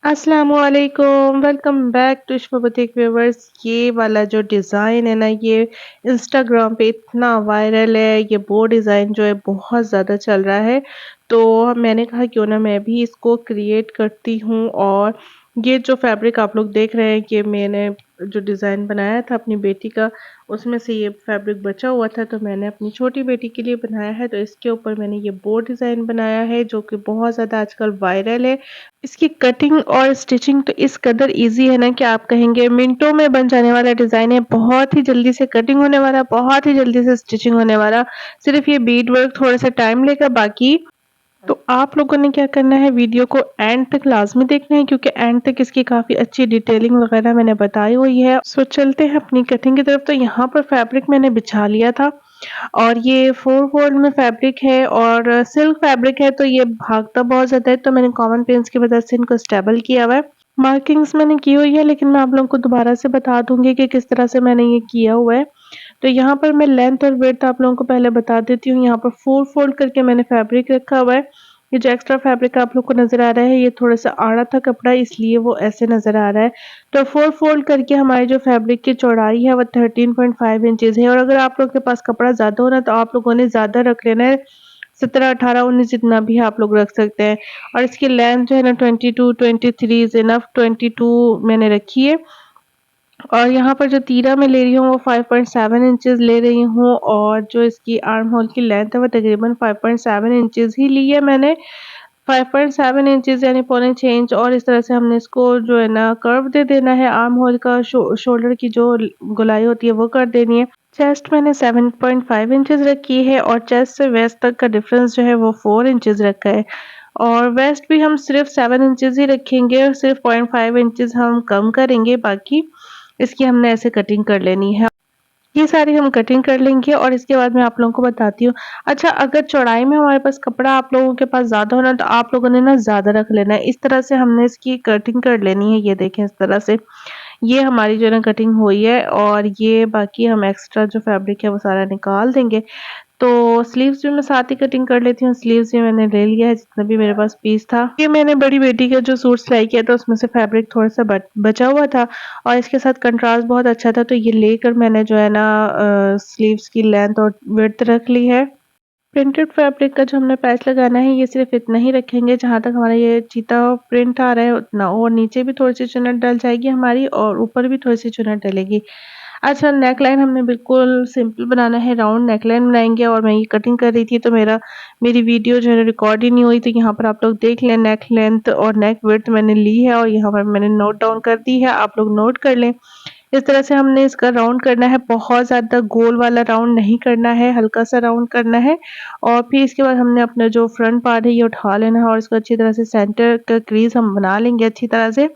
अस्सलामुअलैकुम, welcome back to इश्क boutique viewers. ये वाला जो डिज़ाइन है ना, ये इंस्टाग्राम पे इतना वायरल है। ये वो डिज़ाइन जो है बहुत ज़्यादा चल रहा है, तो मैंने कहा क्यों ना मैं भी इसको क्रिएट करती हूँ। और ये जो फैब्रिक आप लोग देख रहे हैं कि मैंने जो डिज़ाइन बनाया था अपनी बेटी का, उसमें से ये फैब्रिक बचा हुआ था, तो मैंने अपनी छोटी बेटी के लिए बनाया है। तो इसके ऊपर मैंने ये बो डिज़ाइन बनाया है जो कि बहुत ज़्यादा आजकल वायरल है। इसकी कटिंग और स्टिचिंग तो इस कदर इजी है ना कि आप कहेंगे मिनटों में बन जाने वाला डिज़ाइन है। बहुत ही जल्दी से कटिंग होने वाला, बहुत ही जल्दी से स्टिचिंग होने वाला। सिर्फ़ ये बीड वर्क थोड़ा-सा टाइम लेगा बाकी। तो आप लोगों ने क्या करना है, वीडियो को एंड तक लाज़मी देखना है क्योंकि एंड तक इसकी काफ़ी अच्छी डिटेलिंग वगैरह मैंने बताई हुई है। सो चलते हैं अपनी कटिंग की तरफ। तो यहाँ पर फैब्रिक मैंने बिछा लिया था और ये 4 फोल्ड में फैब्रिक है और सिल्क फैब्रिक है, तो ये भागता बहुत ज़्यादा है, तो मैंने कॉमन पेंस की मदद से इनको स्टेबल किया हुआ है। मार्किंग्स मैंने की हुई है, लेकिन मैं आप लोगों को दोबारा से बता दूँगी कि किस तरह से मैंने ये किया हुआ है। तो यहाँ पर मैं लेंथ और विड्थ आप लोगों को पहले बता देती हूँ। यहाँ पर 4 फोल्ड करके मैंने फैब्रिक रखा हुआ है। ये जो एक्स्ट्रा फैब्रिक आप लोग को नज़र आ रहा है, ये थोड़ा-सा आड़ा था कपड़ा, इसलिए वो ऐसे नज़र आ रहा है। तो 4 फोल्ड करके हमारी जो फैब्रिक की चौड़ाई है वो 13.5 इंचेज़ है। और अगर आप लोग के पास कपड़ा ज़्यादा हो ना, तो आप लोगों ने ज़्यादा रख लेना है। 17, 18, 19 जितना भी आप लोग रख सकते हैं। और इसकी लेंथ जो है ना 22, 23 इज़ इनफ। 22 मैंने रखी है। और यहाँ पर जो तीरा मैं ले रही हूँ वो 5.7 इंचेस ले रही हूँ, और जो इसकी आर्म होल की लेंथ है वो तकरीबन 5.7 इंचेस ही ली है मैंने। 5.7 इंचेस यानी पौने 6 इंच। और इस तरह से हमने इसको जो है ना कर्व दे देना है। आर्म होल का शोल्डर की जो गोलाई होती है वो कर देनी है। चेस्ट मैंने 7.5 इंचेस रखी है और चेस्ट से वेस्ट तक का डिफरेंस जो है वो 4 इंचेस रखा है। और वेस्ट भी हम सिर्फ 7 इंचेस ही रखेंगे और सिर्फ 0.5 इंचेस हम कम करेंगे, बाकी इसकी हमने ऐसे कटिंग कर लेनी है। ये सारी हम कटिंग कर लेंगे और इसके बाद मैं आप लोगों को बताती हूँ। अच्छा, अगर चौड़ाई में हमारे पास कपड़ा आप लोगों के पास ज़्यादा हो ना, तो आप लोगों ने ना ज़्यादा रख लेना है। इस तरह से हमने इसकी कटिंग कर लेनी है। ये देखें इस तरह से। ये हमारी जो है ना कटिंग हुई है, और ये बाकी हम एक्स्ट्रा जो फैब्रिक है वो सारा निकाल देंगे। तो स्लीव्स भी मैं साथ ही कटिंग कर लेती हूँ। स्लीव्स भी मैंने ले लिया है जितना भी मेरे पास पीस था। ये मैंने बड़ी बेटी का जो सूट सिलाई किया था उसमें से फैब्रिक थोड़ा-सा बचा हुआ था और इसके साथ कंट्रास्ट बहुत अच्छा था, तो ये लेकर मैंने जो है ना स्लीव्स की लेंथ और विड्थ रख ली है। प्रिंटेड फैब्रिक का जो हमने पैच लगाना है, ये सिर्फ़ इतना ही रखेंगे जहाँ तक हमारा ये चीता प्रिंट आ रहा है उतना, और नीचे भी थोड़ी-सी चुन्नट डल जाएगी हमारी और ऊपर भी थोड़ी-सी चुन्नट डलेगी। अच्छा, नेकलाइन हमने बिल्कुल सिंपल बनाना है, राउंड नेकलाइन बनाएँगे। और मैं ये कटिंग कर रही थी तो मेरी वीडियो जो है रिकॉर्ड ही नहीं हुई, तो यहाँ पर आप लोग देख लें। नेक लेंथ और नेक विड्थ मैंने ली है और यहाँ पर मैंने नोट डाउन कर दी है, आप लोग नोट कर लें। इस तरह से हमने इसका राउंड करना है, बहुत ज़्यादा गोल वाला राउंड नहीं करना है, हल्का-सा राउंड करना है। और फिर इसके बाद हमने अपना जो फ्रंट पार्ट है ये उठा लेना है और इसको अच्छी तरह से सेंटर का क्रीज़ हम बना लेंगे अच्छी तरह से।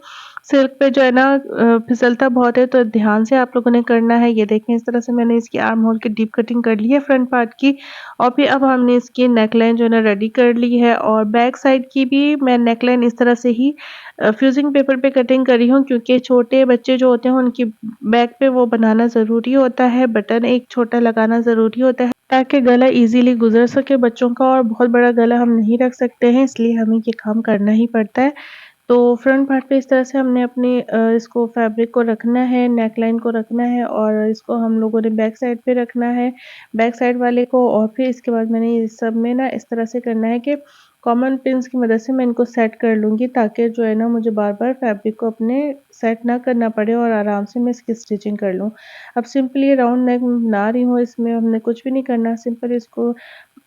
सिल्क पे जो है ना फिसलता बहुत है, तो ध्यान से आप लोगों ने करना है। ये देखें इस तरह से मैंने इसकी आर्म होल की डीप कटिंग कर ली है फ्रंट पार्ट की। और फिर अब हमने इसकी नेकलाइन जो है ना रेडी कर ली है, और बैक साइड की भी मैं नेकलाइन इस तरह से ही फ्यूजिंग पेपर पे कटिंग कर रही हूँ क्योंकि छोटे बच्चे जो होते हैं उनकी बैक पे वो बनाना ज़रूरी होता है, बटन एक छोटा लगाना ज़रूरी होता है ताकि गला ईज़िली गुज़र सके बच्चों का, और बहुत बड़ा गला हम नहीं रख सकते हैं, इसलिए हमें ये काम करना ही पड़ता है। तो फ्रंट पार्ट पे इस तरह से हमने अपनी इसको फैब्रिक को रखना है, नेकलाइन को रखना है और इसको हम लोगों ने बैक साइड पे रखना है, बैक साइड वाले को। और फिर इसके बाद मैंने इस सब में ना इस तरह से करना है कि कॉमन पिन्स की मदद से मैं इनको सेट कर लूँगी ताकि जो है ना मुझे बार-बार फैब्रिक को अपने सेट ना करना पड़े और आराम से मैं इसकी स्टिचिंग कर लूँ। अब सिंपल ये राउंड नेक बना रही हूँ, इसमें हमने कुछ भी नहीं करना, सिंपल इसको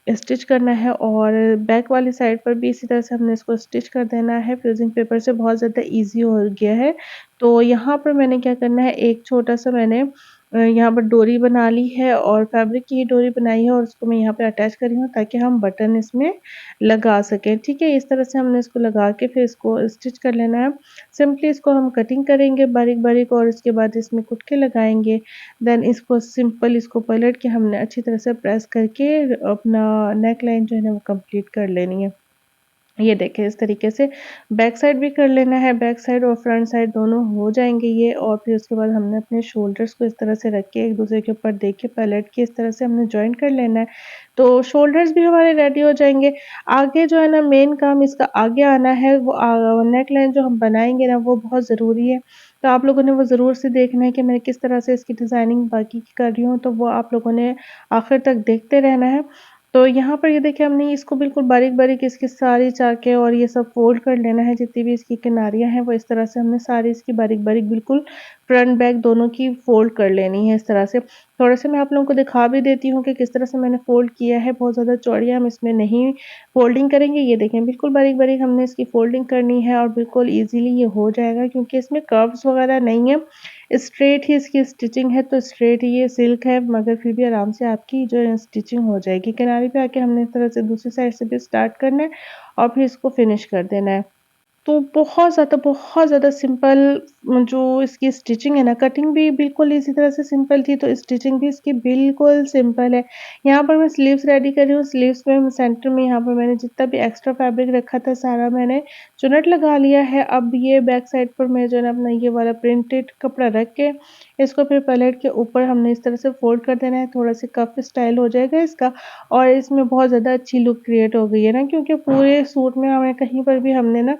स्टिच करना है और बैक वाली साइड पर भी इसी तरह से हमने इसको स्टिच कर देना है। फ्यूजिंग पेपर से बहुत ज़्यादा ईज़ी हो गया है। तो यहाँ पर मैंने क्या करना है, एक छोटा-सा मैंने यहाँ पर डोरी बना ली है और फैब्रिक की ही डोरी बनाई है और उसको मैं यहाँ पे अटैच कर रही हूँ ताकि हम बटन इसमें लगा सकें। ठीक है? इस तरह से हमने इसको लगा के फिर इसको स्टिच कर लेना है। सिंपली इसको हम कटिंग करेंगे बारीक-बारीक और उसके बाद इसमें कुटके लगाएँगे। देन इसको सिंपल इसको पलट के हमने अच्छी तरह से प्रेस करके अपना नेक लाइन जो है ना वो कंप्लीट कर लेनी है। ये देखें इस तरीके से बैक साइड भी कर लेना है, बैक साइड और फ्रंट साइड दोनों हो जाएँगे ये। और फिर उसके बाद हमने अपने शोल्डर्स को इस तरह से रख के एक-दूसरे के ऊपर देख के पलट के इस तरह से हमने जॉइंट कर लेना है। तो शोल्डर्स भी हमारे रेडी हो जाएँगे। आगे जो है ना मेन काम इसका आगे आना है, वो नेक लाइन जो हम बनाएँगे ना वो बहुत ज़रूरी है। तो आप लोगों ने वो ज़रूर से देखना है कि मैं किस तरह से इसकी डिज़ाइनिंग बाकी की कर रही हूँ, तो वो आप लोगों ने आखिर तक देखते रहना है। तो यहाँ पर ये देखिए हमने इसको बिल्कुल बारीक-बारीक इसकी सारी चाकें और ये सब फ़ोल्ड कर लेना है, जितनी भी इसकी किनारियाँ हैं वो इस तरह से हमने सारी इसकी बारीक-बारीक बिल्कुल फ्रंट बैक दोनों की फ़ोल्ड कर लेनी है इस तरह से। थोड़ा-सा मैं आप लोगों को दिखा भी देती हूँ कि किस तरह से मैंने फ़ोल्ड किया है, बहुत ज़्यादा चौड़ी हम इसमें नहीं फ़ोल्डिंग करेंगे। ये देखें बिल्कुल बारीक-बारीक हमने इसकी फ़ोल्डिंग करनी है और बिल्कुल ईज़िली ये हो जाएगा क्योंकि इसमें कर्व्स वगैरह नहीं है। स्ट्रेट ही इसकी स्टिचिंग है, तो स्ट्रेट ही ये सिल्क है, मगर फिर भी आराम से आपकी जो है स्टिचिंग हो जाएगी। किनारे पे आके हमने इस तरह से दूसरी साइड से भी स्टार्ट करना है और फिर इसको फिनिश कर देना है। तो बहुत ज़्यादा सिंपल जो इसकी स्टिचिंग है ना, कटिंग भी बिल्कुल इसी तरह से सिंपल थी, तो स्टिचिंग भी इसकी बिल्कुल सिंपल है। यहाँ पर मैं स्लीव्स रेडी कर रही हूँ, स्लीव्स में सेंटर में यहाँ पर मैंने जितना भी एक्स्ट्रा फैब्रिक रखा था, सारा मैंने चुनट लगा लिया है। अब ये बैक साइड पर मैं जो है ना अपना ये वाला प्रिंटेड कपड़ा रख के, इसको फिर पलट के ऊपर हमने इस तरह से फ़ोल्ड कर देना है, थोड़ा-सा कफ स्टाइल हो जाएगा इसका और इसमें बहुत ज़्यादा अच्छी लुक क्रिएट हो गई है ना, क्योंकि पूरे सूट में हमें कहीं पर भी हमने ना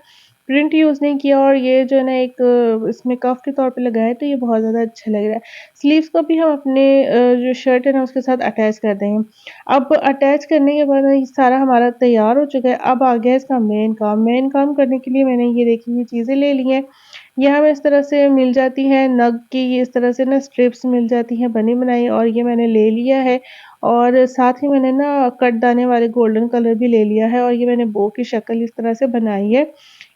प्रिंट यूज़ नहीं किया और ये जो है ना एक इसमें कफ के तौर पे लगाया है, तो ये बहुत ज़्यादा अच्छा लग रहा है। स्लीव्स को भी हम अपने जो शर्ट है ना उसके साथ अटैच कर देंगे। अब अटैच करने के बाद ना ये सारा हमारा तैयार हो चुका है, अब आ गया इसका मेन काम। मेन काम करने के लिए मैंने ये देखिए ये चीज़ें ले ली हैं। ये हमें इस तरह से मिल जाती हैं नग की, ये इस तरह से ना स्ट्रिप्स मिल जाती हैं बनी-बनाई और ये मैंने ले लिया है और साथ ही मैंने ना कटदाने वाले गोल्डन कलर भी ले लिया है और ये मैंने बो की शक्ल इस तरह से बनाई है।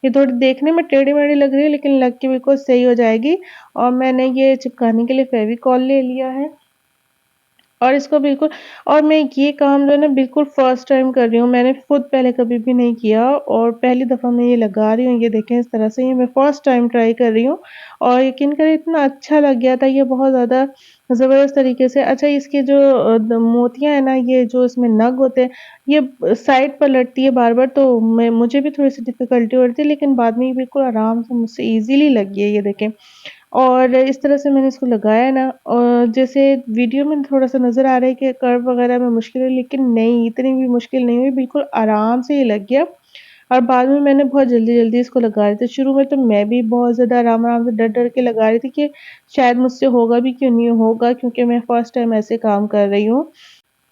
ये थोड़ी देखने में टेढ़ी-मेढ़ी लग रही है लेकिन लग के बिल्कुल सही हो जाएगी और मैंने ये चिपकाने के लिए फेविकॉल ले लिया है। और इसको बिल्कुल और मैं ये काम जो है ना बिल्कुल फर्स्ट टाइम कर रही हूँ। मैंने खुद पहले कभी भी नहीं किया और पहली दफ़ा मैं ये लगा रही हूँ। ये देखें इस तरह से ये मैं फर्स्ट टाइम ट्राई कर रही हूँ और यकीन करें इतना अच्छा लग गया था ये बहुत ज़्यादा ज़बरदस्त तरीके से। अच्छा इसके जो द मोतियाँ हैं ना ये जो इसमें नग होते हैं ये साइड पर लटती है बार-बार तो मैं मुझे भी थोड़ी-सी डिफ़िकल्टी हो रही थी लेकिन बाद में ये बिल्कुल आराम से मुझसे ईज़िली लग गई है ये देखें। और इस तरह से मैंने इसको लगाया ना और जैसे वीडियो में थोड़ा-सा नज़र आ रहा है कि कर्व वगैरह में मुश्किल है, लेकिन नहीं, इतनी भी मुश्किल नहीं हुई, बिल्कुल आराम से ये लग गया और बाद में मैंने बहुत जल्दी-जल्दी इसको लगा रही थी। शुरू में तो मैं भी बहुत ज़्यादा आराम-आराम से डर-डर के लगा रही थी कि शायद मुझसे होगा भी क्यों नहीं होगा क्योंकि मैं फर्स्ट टाइम ऐसे काम कर रही हूँ।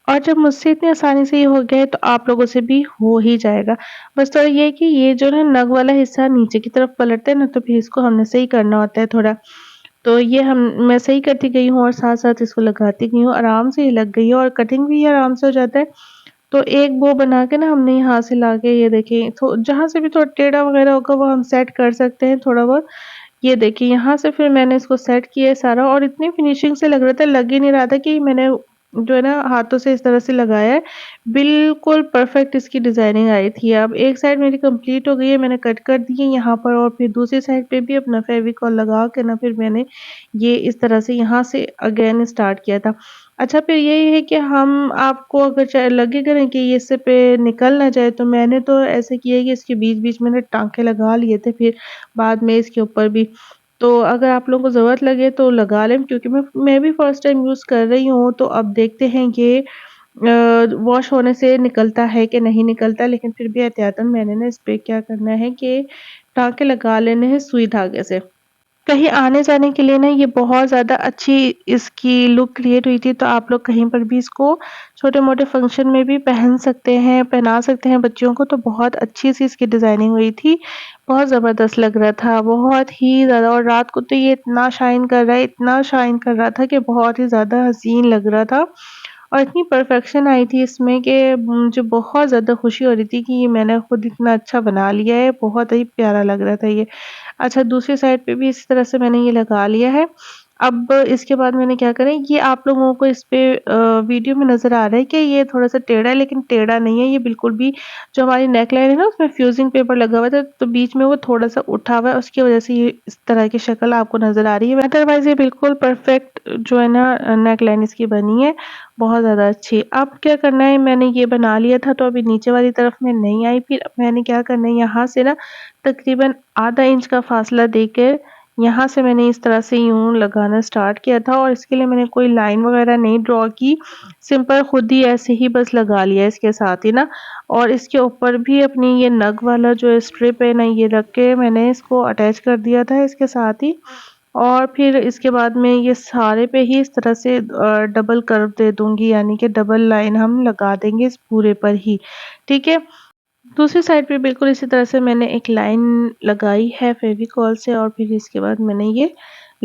और जब मुझसे इतनी आसानी से ये हो गया है तो आप लोगों से भी हो ही जाएगा। बस थोड़ा ये है कि ये जो है नग वाला हिस्सा नीचे की तरफ पलटता है ना तो फिर इसको हमने सही करना होता है थोड़ा। तो ये हम मैं सही करती गई हूँ और साथ-साथ इसको लगाती गई हूँ, आराम से ये लग गई है और कटिंग भी आराम से हो जाता है। तो एक बो बना के ना हमने यहाँ से लाके ये देखिए थो जहाँ से भी थोड़ा टेढ़ा वगैरह होगा वो हम सेट कर सकते हैं थोड़ा बहुत। ये देखिए यहाँ से फिर मैंने इसको सेट किया है सारा और इतनी फिनिशिंग से लग रहा था, लग ही नहीं रहा था कि मैंने जो है ना हाथों से इस तरह से लगाया है। बिल्कुल परफेक्ट इसकी डिज़ाइनिंग आई थी। अब एक साइड मेरी कंप्लीट हो गई है, मैंने कट कर दी है यहाँ पर और फिर दूसरी साइड पे भी अपना फेविकोल लगा के ना फिर मैंने ये इस तरह से यहाँ से अगेन स्टार्ट किया था। अच्छा फिर यही है कि हम आपको अगर चाहे लगेगा ना कि ये इससे पे निकल ना जाए तो मैंने तो ऐसे किया है कि इसके बीच-बीच में ना टाँके लगा लिए थे फिर बाद में इसके ऊपर भी। तो अगर आप लोगों को ज़रूरत लगे तो लगा लें क्योंकि मैं भी फर्स्ट टाइम यूज़ कर रही हूँ तो अब देखते हैं ये वॉश होने से निकलता है कि नहीं निकलता लेकिन फिर भी एहतियातन मैंने ना इस पे क्या करना है कि टाँके लगा लेने हैं सुई धागे से। कहीं आने-जाने के लिए ना ये बहुत ज़्यादा अच्छी इसकी लुक क्रिएट हुई थी, तो आप लोग कहीं पर भी इसको छोटे-मोटे फंक्शन में भी पहन सकते हैं, पहना सकते हैं बच्चियों को, तो बहुत अच्छी-सी इसकी डिज़ाइनिंग हुई थी। बहुत ज़बरदस्त लग रहा था, बहुत ही ज़्यादा और रात को तो ये इतना शाइन कर रहा है, इतना शाइन कर रहा था कि बहुत ही ज़्यादा हसीन लग रहा था। और इतनी परफेक्शन आई थी इसमें कि मुझे बहुत ज़्यादा खुशी हो रही थी कि ये मैंने खुद इतना अच्छा बना लिया है, बहुत ही प्यारा लग रहा था ये। अच्छा दूसरी साइड पे भी इसी तरह से मैंने ये लगा लिया है। अब इसके बाद मैंने क्या करा, ये आप लोगों को इस पे वीडियो में नज़र आ रहा है कि ये थोड़ा-सा टेढ़ा है, लेकिन टेढ़ा नहीं है, ये बिल्कुल भी जो हमारी नेक लाइन है ना उसमें फ्यूज़िंग पेपर लगा हुआ था, तो बीच में वो थोड़ा-सा उठा हुआ है, उसकी वज़ह से ये इस तरह की शक्ल आपको नज़र आ रही है। अदरवाइज़ ये बिल्कुल परफेक्ट जो है ना नेक लाइन इसकी बनी है, बहुत ज़्यादा अच्छी। अब क्या करना है, मैंने ये बना लिया था तो अभी नीचे वाली तरफ मैं नहीं आई, फिर मैंने क्या करना है, यहाँ से ना तकरीबन आधा इंच का फासला देके यहाँ से मैंने इस तरह से यूँ लगाना स्टार्ट किया था, और इसके लिए मैंने कोई लाइन वगैरह नहीं ड्रॉ की, सिंपल खुद ही ऐसे ही बस लगा लिया इसके साथ ही ना। और इसके ऊपर भी अपनी ये नग वाला जो स्ट्रिप है ना, ये रख के मैंने इसको अटैच कर दिया था इसके साथ ही। और फिर इसके बाद में ये सारे पे ही इस तरह से डबल कर्व दे दूँगी, यानी कि डबल लाइन हम लगा देंगे इस पूरे पर ही, ठीक है? दूसरी साइड पे बिल्कुल इसी तरह से मैंने एक लाइन लगाई है फेविकोल से, और फिर इसके बाद मैंने ये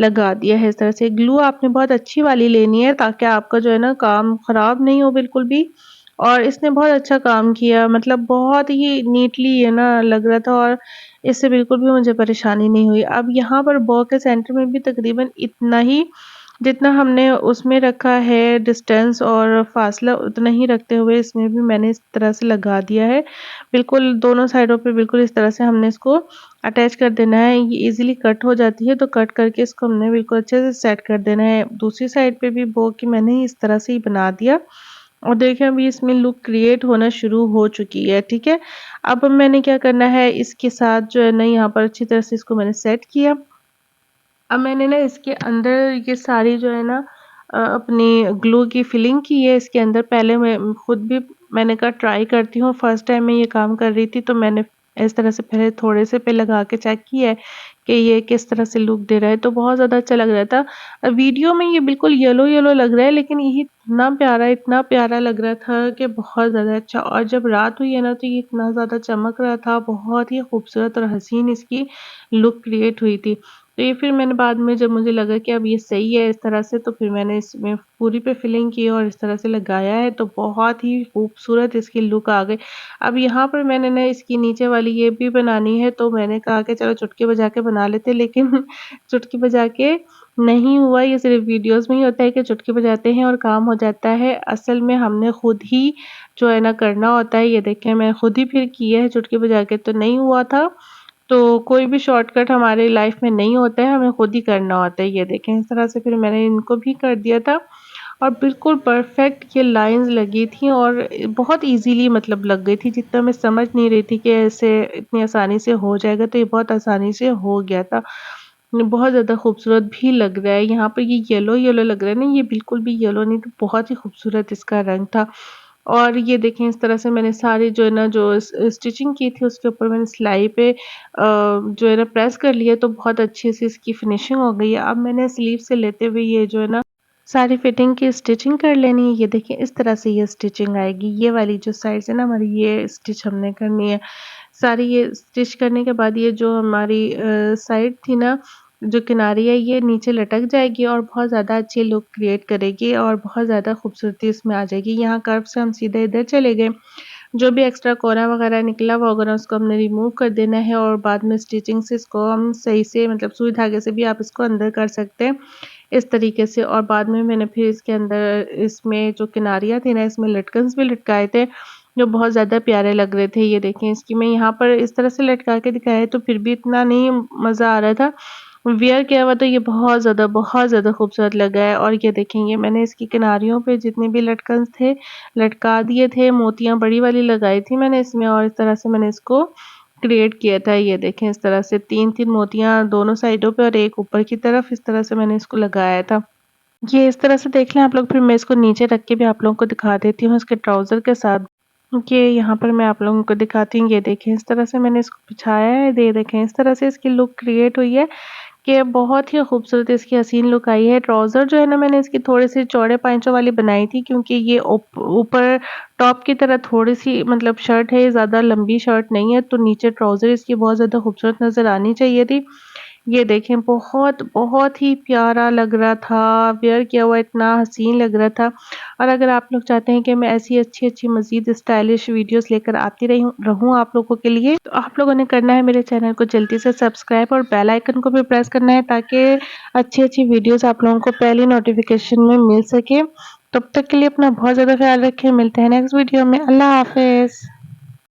लगा दिया है इस तरह से। ग्लू आपने बहुत अच्छी वाली लेनी है ताकि आपका जो है ना काम ख़राब नहीं हो बिल्कुल भी। और इसने बहुत अच्छा काम किया, मतलब बहुत ही नीटली ये ना लग रहा था, और इससे बिल्कुल भी मुझे परेशानी नहीं हुई। अब यहाँ पर बॉ के सेंटर में भी तकरीबन इतना ही, जितना हमने उसमें रखा है डिस्टेंस और फासला, उतना ही रखते हुए इसमें भी मैंने इस तरह से लगा दिया है। बिल्कुल दोनों साइडों पे बिल्कुल इस तरह से हमने इसको अटैच कर देना है। ये ईज़िली कट हो जाती है, तो कट करके इसको हमने बिल्कुल अच्छे से सेट कर देना है। दूसरी साइड पे भी बो की मैंने इस तरह से ही बना दिया, और देखिए अभी इसमें लुक क्रिएट होना शुरू हो चुकी है, ठीक है? अब मैंने क्या करना है, इसके साथ जो है ना यहाँ पर अच्छी तरह से इसको मैंने सेट किया। अब मैंने ना इसके अंदर ये सारी जो है ना अपनी ग्लू की फिलिंग की है इसके अंदर। पहले मैं खुद भी मैंने कहा ट्राई करती हूँ, फर्स्ट टाइम मैं ये काम कर रही थी तो मैंने इस तरह से पहले थोड़े से पे लगा के चेक किया है कि ये किस तरह से लुक दे रहा है, तो बहुत ज़्यादा अच्छा लग रहा था। वीडियो में ये बिल्कुल येलो येलो लग रहा है, लेकिन ये इतना प्यारा लग रहा था कि बहुत ज़्यादा अच्छा। और जब रात हुई है ना तो ये इतना ज़्यादा चमक रहा था, बहुत ही खूबसूरत और हसीन इसकी लुक क्रिएट हुई थी। तो ये फिर मैंने बाद में जब मुझे लगा कि अब ये सही है इस तरह से, तो फिर मैंने इसमें पूरी पे फिलिंग की और इस तरह से लगाया है, तो बहुत ही खूबसूरत इसकी लुक आ गई। अब यहाँ पर मैंने ना इसकी नीचे वाली ये भी बनानी है, तो मैंने कहा कि चलो चुटकी बजा के बना लेते, लेकिन चुटकी बजा के नहीं हुआ। ये सिर्फ़ वीडियोज़ में ही होता है कि चुटकी बजाते हैं और काम हो जाता है। असल में हमने खुद ही जो है ना करना होता है। ये देखें मैं खुद ही फिर किया है, चुटकी बजा के तो नहीं हुआ था। तो कोई भी शॉर्टकट हमारी लाइफ में नहीं होता है, हमें खुद ही करना होता है। ये देखें इस तरह से फिर मैंने इनको भी कर दिया था, और बिल्कुल परफेक्ट ये लाइन्स लगी थी, और बहुत ईज़िली मतलब लग गई थी। जितना मैं समझ नहीं रही थी कि ऐसे इतनी आसानी से हो जाएगा, तो ये बहुत आसानी से हो गया था। बहुत ज़्यादा खूबसूरत भी लग रहा है। यहाँ पर ये येलो-येलो लग रहा है ना, ये बिल्कुल भी येलो नहीं था, बहुत ही खूबसूरत इसका रंग था। और ये देखें इस तरह से मैंने सारी जो है ना जो स्टिचिंग की थी उसके ऊपर मैंने सिलाई पे जो है ना प्रेस कर लिया, तो बहुत अच्छी सी इसकी फिनिशिंग हो गई है। अब मैंने स्लीव से लेते हुए ये जो है ना सारी फिटिंग की स्टिचिंग कर लेनी है। ये देखिए इस तरह से ये स्टिचिंग आएगी। ये वाली जो साइड से ना हमारी ये स्टिच हमने करनी है। सारी ये स्टिच करने के बाद ये जो हमारी साइड थी ना, जो किनारी है ये नीचे लटक जाएगी और बहुत ज़्यादा अच्छी लुक क्रिएट करेगी और बहुत ज़्यादा खूबसूरती इसमें आ जाएगी। यहाँ कर्व से हम सीधे इधर चले गए। जो भी एक्स्ट्रा कोना वगैरह निकला हुआ होगा ना उसको हमने रिमूव कर देना है, और बाद में स्टिचिंग से इसको हम सही से मतलब सुई धागे से भी आप इसको अंदर कर सकते हैं इस तरीके से। और बाद में मैंने फिर इसके अंदर इसमें जो किनारियाँ थी ना इसमें लटकन्स भी लटकाए थे, जो बहुत ज़्यादा प्यारे लग रहे थे। ये देखें इसकी मैं यहाँ पर इस तरह से लटका के दिखाया है तो फिर भी इतना नहीं मज़ा आ रहा था। वियर किया हुआ तो ये बहुत ज़्यादा खूबसूरत लगा है। और ये देखें ये मैंने इसकी किनारियों पे जितने भी लटकन थे लटका दिए थे, मोतियाँ बड़ी वाली लगाई थी मैंने इसमें, और इस तरह से मैंने इसको क्रिएट किया था। ये देखें इस तरह से 3-3 मोतियाँ दोनों साइडों पे और एक ऊपर की तरफ, इस तरह से मैंने इसको लगाया था। ये इस तरह से देख लें आप लोग, फिर मैं इसको नीचे रख के भी आप लोगों को दिखा देती हूँ इसके ट्राउज़र के साथ। ये यहाँ पर मैं आप लोगों को दिखाती हूँ, ये देखें इस तरह से मैंने इसको बिछाया है, ये देखें इस तरह से इसकी लुक क्रिएट हुई है कि बहुत ही खूबसूरत इसकी हसीन लुक आई है। ट्राउज़र जो है ना मैंने इसकी थोड़ी-सी चौड़े पाँचों वाली बनाई थी, क्योंकि ये ऊपर टॉप की तरह थोड़ी-सी मतलब शर्ट है, ज़्यादा लंबी शर्ट नहीं है, तो नीचे ट्राउज़र इसकी बहुत ज़्यादा खूबसूरत नज़र आनी चाहिए थी। ये देखें बहुत, बहुत ही प्यारा लग रहा था, वियर किया हुआ इतना हसीन लग रहा था। और अगर आप लोग चाहते हैं कि मैं ऐसी अच्छी-अच्छी मज़ीद स्टाइलिश वीडियोज़ लेकर आती रहूँ आप लोगों के लिए, तो आप लोगों ने करना है मेरे चैनल को जल्दी से सब्सक्राइब और बेल आइकन को भी प्रेस करना है ताकि अच्छी-अच्छी वीडियोज़ आप लोगों को पहली नोटिफ़िकेशन में मिल सके। तब तक के लिए अपना बहुत ज़्यादा ख़्याल रखें, मिलते हैं नेक्स्ट वीडियो में। अल्लाह हाफ़िज़।